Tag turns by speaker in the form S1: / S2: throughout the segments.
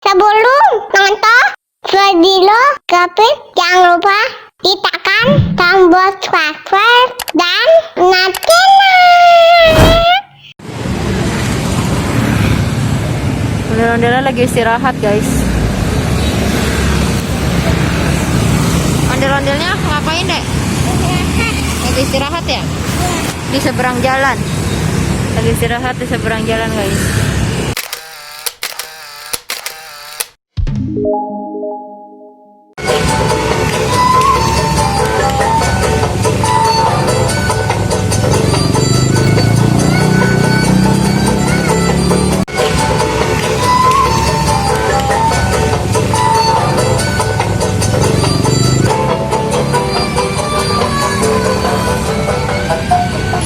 S1: Sebelum nonton video Gavin, jangan lupa tekan tombol subscribe dan nyalakan.
S2: Ondel-ondelnya lagi istirahat, guys. Ondel-ondelnya ngapain, Dek? Lagi istirahat ya? Di seberang jalan. Lagi istirahat di seberang jalan, guys.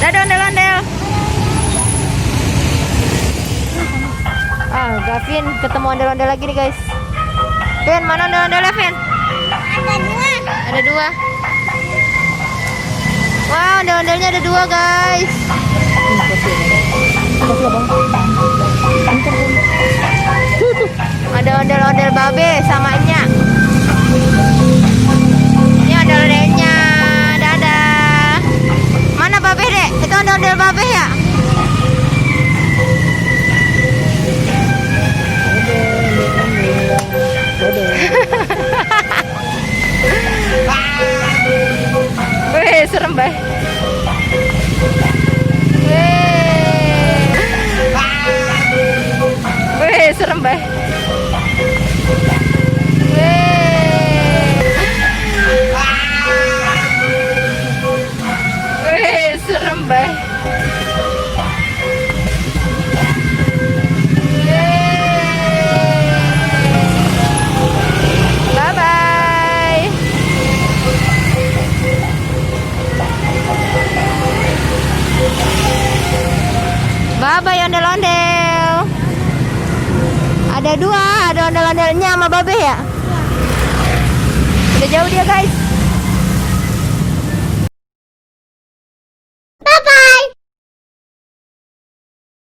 S2: Dadah ondel-ondel. Gavin ketemu ondel-ondel lagi nih, guys. Vin, mana ondel-ondelnya, Vin? Ada dua. Wah, ondel-ondelnya ada dua, guys. Ada ondel-ondel babe sama Nya. Ini ondel-ondelnya. Dadah. Mana babe, Dek? Itu ondel-ondel babe ya? Wih, serem bay. Wih, serem bay. Wih, serem bay. Bye-bye. Bye-bye ondel-ondel. Ada dua, ada ondel-ondelnya sama babe ya. Udah jauh dia, guys.